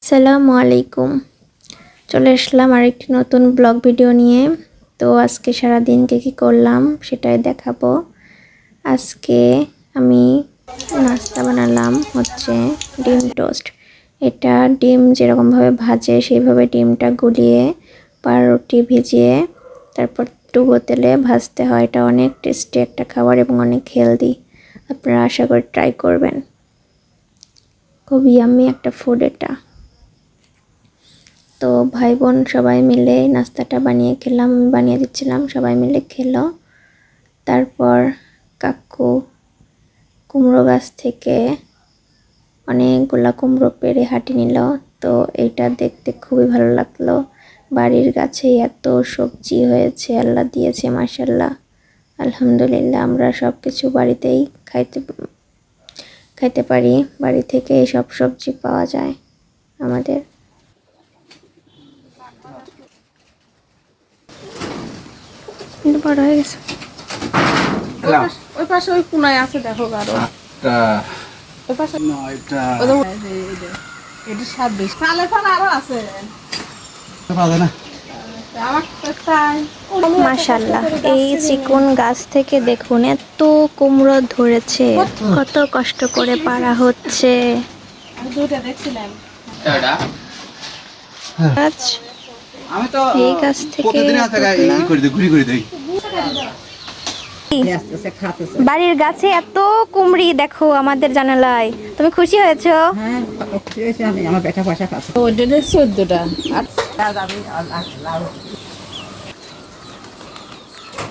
আসসালামু আলাইকুম। চলে আসলাম আরেকটি নতুন ব্লগ ভিডিও নিয়ে। তো আজকে সারাদিন কী করলাম সেটাই দেখাবো। আজকে আমি নাস্তা বানালাম হচ্ছে ডিম টোস্ট। এটা ডিম যেরকমভাবে ভাজে সেইভাবে ডিমটা গুলিয়ে পাউরুটি ভিজিয়ে তারপর ডুবো তেলে ভাজতে হয়। এটা অনেক টেস্টি একটা খাবার এবং অনেক হেলদি। আপনারা আশা করি ট্রাই করবেন। খুব ইয়াম্মি একটা ফুড এটা। তো ভাই বোন সবাই মিলে নাস্তাটা বানিয়ে খেলাম, বানিয়ে দিচ্ছিলাম, সবাই মিলে খেলো। তারপর কাকু কুমড়ো গাছ থেকে অনেকগুলা কুমড়ো পেড়ে হাঁটি নিল। তো এটা দেখতে খুবই ভালো লাগলো। বাড়ির গাছে এত সবজি হয়েছে, আল্লাহ দিয়েছে মাশাআল্লাহ। আলহামদুলিল্লাহ, আমরা সব কিছু বাড়িতেই খাইতে পারি। বাড়ি থেকে এই সব সবজি পাওয়া যায় আমাদের। বড় হয়ে গেছে। ওই পাশে ওই কোনায় আছে, দেখো আরো ওই পাশে এটা স্বাদ বেশি। ফালে ফালে আরো আছে মাশাআল্লাহ, এই চিকন গাছ থেকে দেখুন এত কুমড়ো ধরেছে। কত কষ্ট করে পাড়া হচ্ছে। এই গাছ থেকে বাড়ির গাছে এত কুমড়ি দেখো আমাদের জানালায়। তুমি খুশি হয়েছো?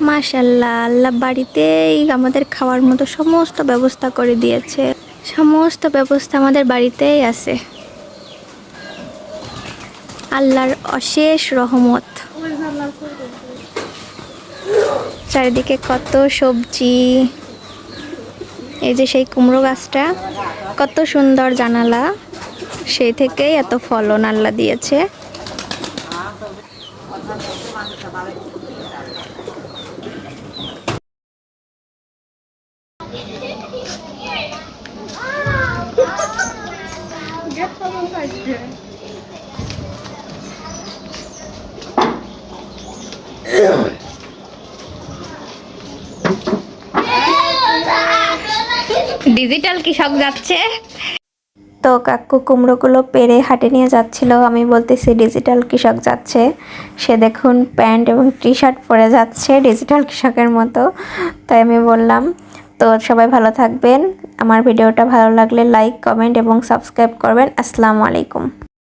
মাশাআল্লাহ, আল্লাহ বাড়িতেই আমাদের খাওয়ার মতো সমস্ত ব্যবস্থা করে দিয়েছে। সমস্ত ব্যবস্থা আমাদের বাড়িতেই আছে। আল্লাহর অশেষ রহমত। চারিদিকে কত সবজি। এই যে সেই কুমড়ো গাছটা, কত সুন্দর জানালা, সেই থেকেই এত ফলন আল্লাহ দিয়েছে। ডিজিটাল কৃষক যাচ্ছে। তো কাকু কুমড়োগুলো পেরে হাটে নিয়ে যাচ্ছিল। আমি বলতেছি ডিজিটাল কৃষক যাচ্ছে। সে দেখুন প্যান্ট এবং টি শার্ট পরে যাচ্ছে ডিজিটাল কৃষকের মতো। তাই আমি বললাম। তো সবাই ভালো থাকবেন। আমার ভিডিওটা ভালো লাগলে লাইক, কমেন্ট এবং সাবস্ক্রাইব করবেন। আসসালামু আলাইকুম।